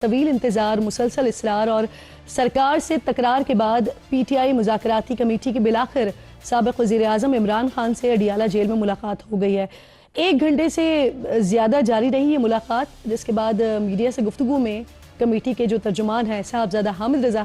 طویل انتظار، مسلسل اصرار اور سرکار سے تکرار کے بعد پی ٹی آئی مذاکراتی کمیٹی کی بالآخر سابق وزیر اعظم عمران خان سے اڈیالہ جیل میں ملاقات ہو گئی ہے۔ 1 گھنٹے سے زیادہ جاری رہی یہ ملاقات، جس کے بعد میڈیا سے گفتگو میں کمیٹی کے جو ترجمان ہیں صاحبزادہ حامد رضا،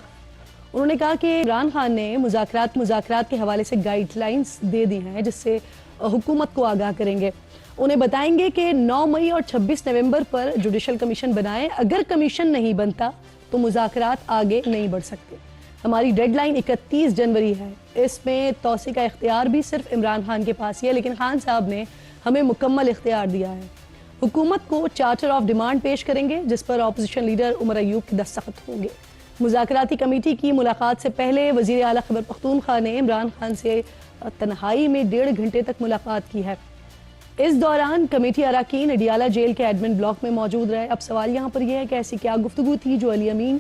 انہوں نے کہا کہ عمران خان نے مذاکرات کے حوالے سے گائیڈ لائنز دے دی ہیں جس سے حکومت کو آگاہ کریں گے۔ انہیں بتائیں گے کہ 9 مئی اور 26 نومبر پر جوڈیشل کمیشن بنائیں، اگر کمیشن نہیں بنتا تو مذاکرات آگے نہیں بڑھ سکتے۔ ہماری ڈیڈ لائن 31 جنوری ہے، اس میں توسیع کا اختیار بھی صرف عمران خان کے پاس ہی ہے، لیکن خان صاحب نے ہمیں مکمل اختیار دیا ہے۔ حکومت کو چارٹر آف ڈیمانڈ پیش کریں گے جس پر اپوزیشن لیڈر عمر ایوب کے دستخط ہوں گے۔ مذاکراتی کمیٹی کی ملاقات سے پہلے وزیر اعلیٰ خیبر پختونخوا نے عمران خان سے تنہائی میں 1.5 گھنٹے تک ملاقات کی ہے۔ اس دوران کمیٹی اراکین اڈیالہ جیل کے ایڈمن بلاک میں موجود رہے۔ اب سوال یہاں پر یہ ہے کہ ایسی کیا گفتگو تھی جو علی امین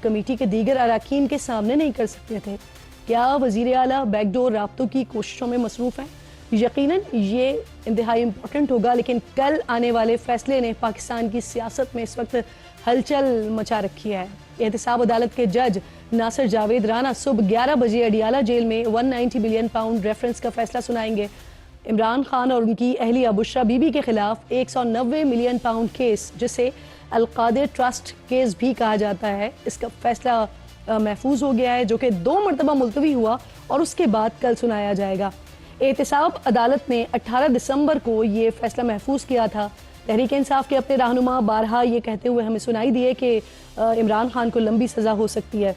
کمیٹی کے دیگر اراکین کے سامنے نہیں کر سکتے تھے؟ کیا وزیر اعلیٰ بیک ڈور رابطوں کی کوششوں میں مصروف ہیں؟ یقیناً یہ انتہائی امپورٹنٹ ہوگا، لیکن کل آنے والے فیصلے نے پاکستان کی سیاست میں اس وقت ہلچل مچا رکھی ہے۔ احتساب عدالت کے جج ناصر جاوید رانا صبح 11 بجے اڈیالہ جیل میں 190 بلین پاؤنڈ ریفرنس کا فیصلہ سنائیں گے۔ عمران خان اور ان کی اہلیہ بشرا بی بی کے خلاف 190 ملین پاؤنڈ کیس، جسے القادر ٹرسٹ کیس بھی کہا جاتا ہے، اس کا فیصلہ محفوظ ہو گیا ہے، جو کہ 2 مرتبہ ملتوی ہوا اور اس کے بعد کل سنایا جائے گا۔ احتساب عدالت نے 18 دسمبر کو یہ فیصلہ محفوظ کیا تھا۔ تحریک انصاف کے اپنے رہنما بارہا یہ کہتے ہوئے ہمیں سنائی دیے کہ عمران خان کو لمبی سزا ہو سکتی ہے۔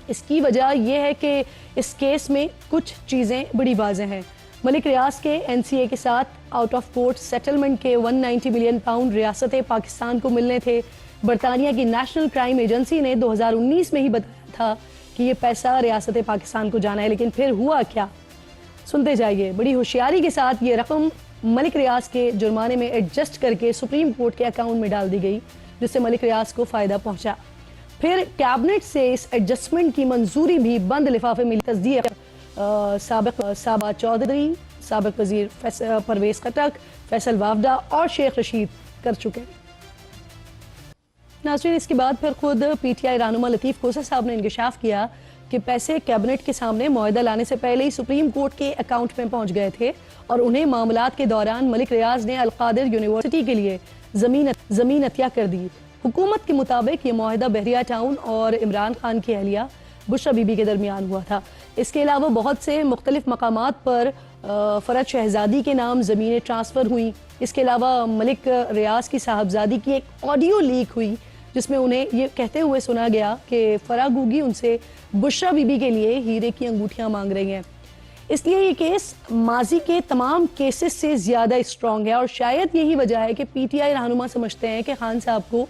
اس کی وجہ یہ ہے کہ اس کیس میں کچھ چیزیں بڑی واضح ہیں۔ ملک ریاض کے این سی اے کے ساتھ آؤٹ آف کورٹ سیٹلمنٹ کے 190 ملین پاؤنڈ ریاست پاکستان کو ملنے تھے۔ برطانیہ کی نیشنل کرائم ایجنسی نے 2019 میں ہی بتایا تھا کہ یہ پیسہ ریاست پاکستان کو جانا ہے، لیکن پھر ہوا کیا؟ سنتے جائیے۔ بڑی ہوشیاری کے ساتھ یہ رقم ملک ریاض کے جرمانے میں ایڈجسٹ کر کے سپریم کورٹ کے اکاؤنٹ میں ڈال دی گئی، جس سے ملک ریاض کو فائدہ پہنچا۔ پھر کیبنٹ سے اس ایڈجسٹمنٹ کی منظوری بھی بند لفافے میں تصدیق سابق چودھری، سابق وزیر پرویز خٹک، فیصل وافدہ اور شیخ رشید کر چکے۔ ناظرین، اس کے بعد پھر خود پی ٹی آئی رہنما لطیف کوسہ صاحب نے انکشاف کیا کہ پیسے کیبنٹ کے سامنے معاہدہ لانے سے پہلے ہی سپریم کورٹ کے اکاؤنٹ میں پہنچ گئے تھے، اور انہیں معاملات کے دوران ملک ریاض نے القادر یونیورسٹی کے لیے زمین عطیہ کر دی۔ حکومت کے مطابق یہ معاہدہ بحریہ ٹاؤن اور عمران خان کی اہلیہ بشرا بی بی کے درمیان ہوا تھا۔ اس کے علاوہ بہت سے مختلف مقامات پر فرد شہزادی کے نام زمینیں ٹرانسفر ہوئیں۔ اس کے علاوہ ملک ریاض کی صاحبزادی کی ایک آڈیو لیک ہوئی جس میں انہیں یہ کہتے ہوئے سنا گیا کہ فرا گوگی ان سے بشرا بی بی کے لیے ہیرے کی انگوٹھیاں مانگ رہی ہیں۔ اس لیے یہ کیس ماضی کے تمام کیسز سے زیادہ اسٹرانگ ہے، اور شاید یہی وجہ ہے کہ پی ٹی آئی رہنما سمجھتے ہیں کہ خان صاحب کو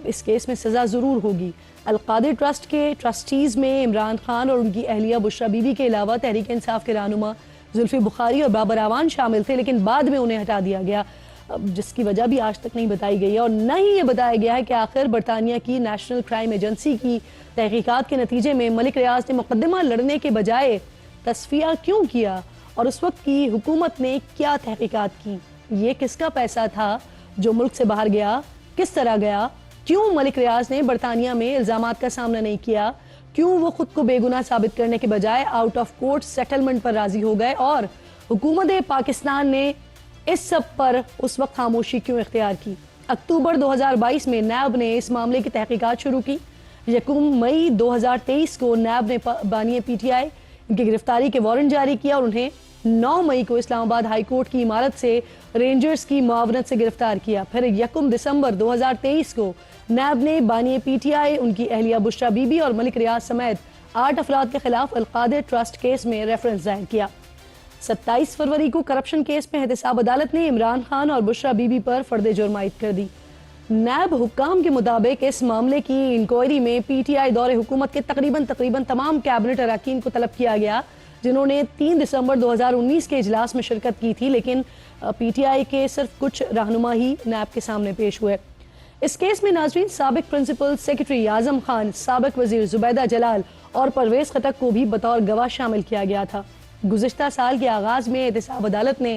اس کیس میں سزا ضرور ہوگی۔ القادر ٹرسٹ کے ٹرسٹیز میں عمران خان اور ان کی اہلیہ بشرا بی بی کے علاوہ تحریک انصاف کے رہنما زلفی بخاری اور بابر اعوان شامل تھے، لیکن بعد میں انہیں ہٹا دیا گیا، جس کی وجہ بھی آج تک نہیں بتائی گئی ہے، اور نہ ہی یہ بتایا گیا ہے کہ آخر برطانیہ کی نیشنل کرائم ایجنسی کی تحقیقات کے نتیجے میں ملک ریاض نے مقدمہ لڑنے کے بجائے تصفیہ کیوں کیا، اور اس وقت کی حکومت نے کیا تحقیقات کی۔ یہ کس کا پیسہ تھا جو ملک سے باہر گیا، کس طرح گیا، کیوں ملک ریاض نے برطانیہ میں الزامات کا سامنا نہیں کیا، کیوں وہ خود کو بے گناہ ثابت کرنے کے بجائے آؤٹ آف کورٹ سیٹلمنٹ پر راضی ہو گئے، اور حکومت پاکستان نے اس سب پر اس وقت خاموشی کیوں اختیار کی۔ اکتوبر 2022 میں نیب نے اس معاملے کی تحقیقات شروع کی۔ 1 مئی 2023 کو نیب نے بانی پی ٹی آئی ان کی گرفتاری کے وارنٹ جاری کیا، اور انہیں 9 مئی کو اسلام آباد ہائی کورٹ کی عمارت سے رینجرز کی معاونت سے گرفتار کیا۔ پھر 1 دسمبر 2023 کو نیب نے بانی پی ٹی آئی، ان کی اہلیہ بشرا بی بی اور ملک ریاض سمیت 8 افراد کے خلاف القادر ٹرسٹ کیس میں ریفرنس ظاہر کیا۔ 27 فروری کو کرپشن کیس میں احتساب عدالت نے عمران خان اور بشرا بی بی پر فرد جرم عائد کر دی۔ نیب حکام کے مطابق اس معاملے کی انکوائری میں پی ٹی آئی دور حکومت کے تقریباً تمام کیبنٹ اراکین کو طلب کیا گیا، جنہوں نے 3 دسمبر 2019 کے اجلاس میں شرکت کی تھی، لیکن پی ٹی آئی کے صرف کچھ رہنما ہی نیب کے سامنے پیش ہوئے۔ اس کیس میں ناظرین سابق پرنسپل سیکرٹری اعظم خان، سابق وزیر زبیدہ جلال اور پرویز خٹک کو بھی بطور گواہ شامل کیا گیا تھا۔ گزشتہ سال کے آغاز میں احتساب عدالت نے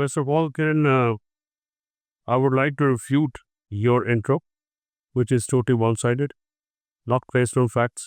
First of all, Kiran, I would like to refute your intro, which is totally one-sided, not based on facts,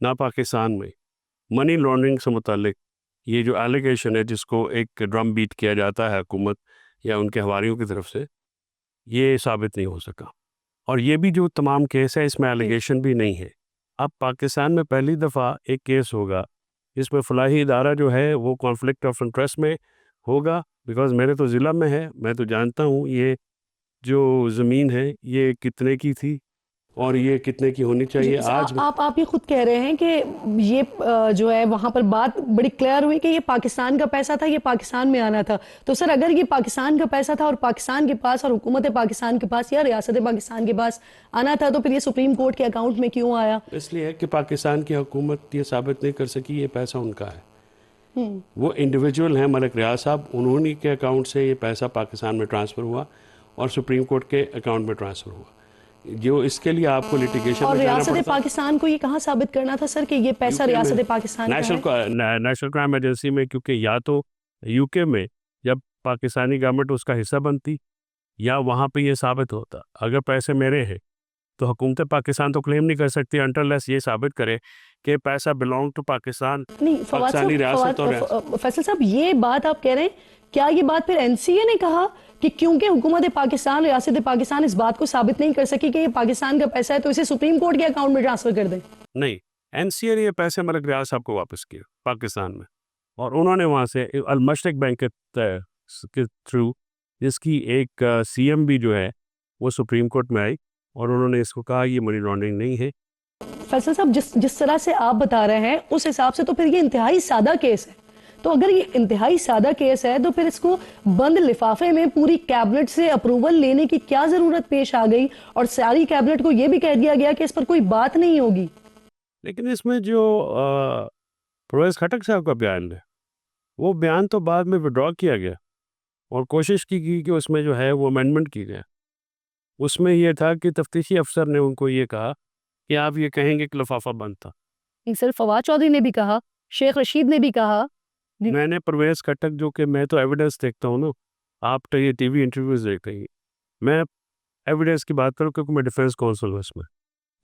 نہ پاکستان میں منی لانڈرنگ سے متعلق یہ جو ایلیگیشن ہے جس کو ایک ڈرم بیٹ کیا جاتا ہے حکومت یا ان کے حواریوں کی طرف سے، یہ ثابت نہیں ہو سکا. اور یہ بھی جو تمام کیس ہے اس میں ایلیگیشن بھی نہیں ہے. اب پاکستان میں پہلی دفعہ ایک کیس ہوگا جس میں فلاحی ادارہ جو ہے وہ کانفلکٹ آف انٹرسٹ میں ہوگا، بیکاز میرے تو ضلع میں ہے، میں تو جانتا ہوں یہ جو زمین ہے یہ کتنے کی تھی اور یہ کتنے کی ہونی چاہیے. آج آپ یہ خود کہہ رہے ہیں کہ یہ جو ہے وہاں پر بات بڑی کلیئر ہوئی کہ یہ پاکستان کا پیسہ تھا، یہ پاکستان میں آنا تھا. تو سر اگر یہ پاکستان کا پیسہ تھا اور پاکستان کے پاس اور حکومت پاکستان کے پاس یا ریاست پاکستان کے پاس آنا تھا تو پھر یہ سپریم کورٹ کے اکاؤنٹ میں کیوں آیا؟ اس لیے کہ پاکستان کی حکومت یہ ثابت نہیں کر سکی یہ پیسہ ان کا ہے. وہ انڈیویجول ہیں ملک ریاض صاحب، انہوں نے کے اکاؤنٹ سے یہ پیسہ پاکستان میں ٹرانسفر ہوا اور سپریم کورٹ کے اکاؤنٹ میں ٹرانسفر ہوا. جو اس کے لیے آپ کو لیٹیگیشن اور میں جانا ریاست پڑتا پاکستان کو یہ کہاں ثابت کرنا تھا سر کہ یہ پیسہ ریاست پاکستان کا ہے؟ نیشنل کرائم ایجنسی میں، کیونکہ یا تو یو کے میں جب پاکستانی گورنمنٹ اس کا حصہ بنتی یا وہاں پہ یہ ثابت ہوتا. اگر پیسے میرے ہیں تو حکومت پاکستان تو کلیم نہیں کر سکتی انٹرلیس یہ ثابت کرے کہ پیسہ بلونگ ٹو پاکستان. نہیں پاکستانی ریاست اور فیصل صاحب یہ بات آپ کہہ رہے ہیں، کیا یہ بات پھر این سی اے نے کہا کہ کیونکہ حکومت پاکستان ریاست پاکستان اس بات کو ثابت نہیں کر سکی کہ یہ پاکستان کا پیسہ ہے تو اسے سپریم کورٹ کے اکاؤنٹ میں ٹرانسفر کر دیں؟ نہیں، این سی اے نے یہ پیسے ملک ریاض صاحب کو واپس کیا پاکستان میں، اور انہوں نے وہاں سے المشرق بینک کے تھرو جس کی ایک سی ایم بھی جو ہے وہ سپریم کورٹ میں آئی اور انہوں نے اس کو کہا یہ منی لانڈرنگ نہیں ہے. فیصل صاحب جس طرح سے آپ بتا رہے ہیں اس حساب سے تو پھر یہ انتہائی سادہ کیس ہے. تو اگر یہ انتہائی سادہ کیس ہے تو پھر اس کو بند لفافے میں پوری کیبنٹ سے اپروول لینے کی کیا ضرورت پیش آ گئی، اور ساری کیبنٹ کو یہ بھی کہہ دیا گیا کہ اس پر کوئی بات نہیں ہوگی؟ لیکن اس میں جو پرویز خٹک صاحب کا بیان ہے وہ بیان تو بعد میں وڈرا کیا گیا اور کوشش کی گئی کہ اس میں جو ہے وہ امینڈمنٹ کی گیا. اس میں یہ تھا کہ تفتیشی افسر نے ان کو یہ کہا کہ آپ یہ کہیں گے کہ لفافہ بند تھا. صرف فواد چودھری نے بھی کہا، شیخ رشید نے بھی کہا. میں نے پرویز خٹک جو کہ میں تو ایویڈنس دیکھتا ہوں نا، آپ تو یہ ٹی وی انٹرویوز دیکھتے ہیں، میں ایویڈنس کی بات کروں کیونکہ میں ڈیفینس کونسل ہوں اس میں.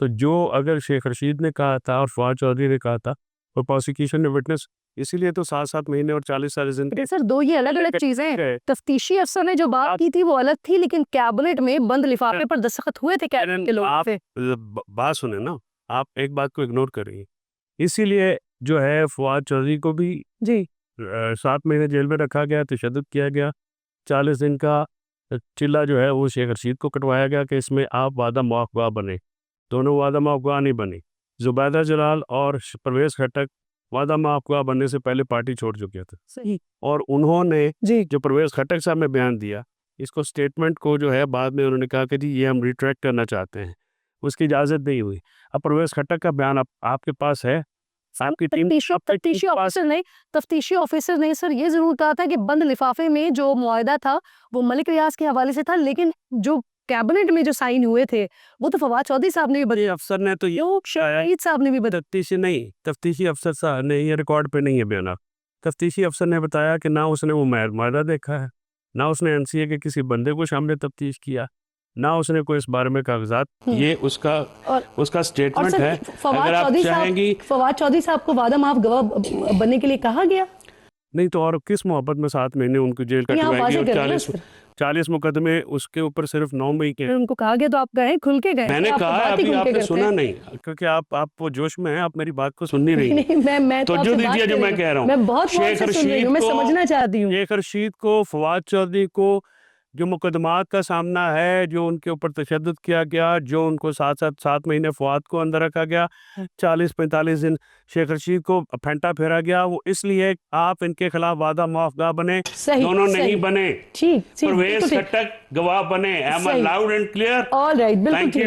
تو جو اگر شیخ رشید نے کہا تھا اور فواد چودھری نے کہا تھا اور پروسیکیوشن نے وٹنس، اسی لیے تو 7 مہینے اور 40 سال زندگی. سر دو یہ الگ الگ چیزیں ہیں. تفتیشی افسر نے جو بات کی تھی وہ الگ تھی، لیکن کیبنٹ میں بند لفافے پر دستخط ہوئے تھے کیبنٹ کے لوگوں سے. بات سنیں نا، آپ ایک بات کو اگنور کر رہی ہیں. اسی لیے جو ہے فواد چودھری کو بھی 7 مہینے جیل میں رکھا گیا، تشدد کیا گیا. 40 دن کا چلہ جو ہے وہ شیخ رشید کو کٹوایا گیا کہ اس میں آپ وعدہ معاف گواہ بنے. دونوں وعدہ معاف گواہ نہیں بنی. زبیدہ جلال اور پرویز خٹک وعدہ معاف گواہ بننے سے پہلے پارٹی چھوڑ چکے تھے. صحیح. اور انہوں نے جو پرویز خٹک صاحب نے بیان دیا اس کو اسٹیٹمنٹ کو جو ہے بعد میں انہوں نے کہا کہ جی یہ ہم ریٹریکٹ کرنا چاہتے ہیں، اس کی اجازت نہیں ہوئی. اب پرویز خٹک کا بیان آپ کے پاس ہے، آپ کی ٹیم. تفتیشی آفیسر نے سر یہ ضرور کہا تھا کہ بند لفافے میں جو معاہدہ تھا وہ ملک ریاض کے حوالے سے تھا، لیکن جو کیبنٹ میں جو سائن ہوئے تھے وہ تو فواد چودھری صاحب نے بھی افسر نے تو شہید صاحب نے بھی تفتیشی افسر صاحب نے یہ ریکارڈ پہ نہیں ہے بیانات. تفتیشی افسر نے بتایا کہ نہ اس نے وہ معاہدہ دیکھا ہے، نہ اس نے این سی اے کے کسی بندے کو شامل تفتیش کیا، نہ اس نے کوئی اس بارے میں کاغذات. یہ اس کا اسٹیٹمنٹ ہے. اگر آپ چاہیں گی فواد چودھری صاحب کو وعدہ معاف گواہ بننے کے لیے کہا گیا نہیں تو اور کس محبت میں 7 مہینے ان کو جیل کٹوائے گی اور 40 مقدمے اس کے اوپر صرف 9 مئی کے. ان کو کہا گیا تو آپ گئے کھل کے گئے. میں نے کہا ابھی آپ نے سنا نہیں کیونکہ آپ وہ جوش میں ہیں، آپ میری بات کو سن نہیں رہی. میں توجہ دیجیے جو میں کہہ رہا ہوں. میں بہت سمجھنا چاہتی ہوں. شیخ رشید کو، فواد چودھری کو جو مقدمات کا سامنا ہے، جو ان کے اوپر تشدد کیا گیا، جو ان کو 7 مہینے فواد کو اندر رکھا گیا، 40-45 دن شیخ رشید کو پھینٹا پھیرا گیا، وہ اس لیے آپ ان کے خلاف وعدہ معاف گواہ بنے. دونوں نہیں بنے. پرویز خٹک گواہ بنے. Am I loud and clear? All right, بالکل.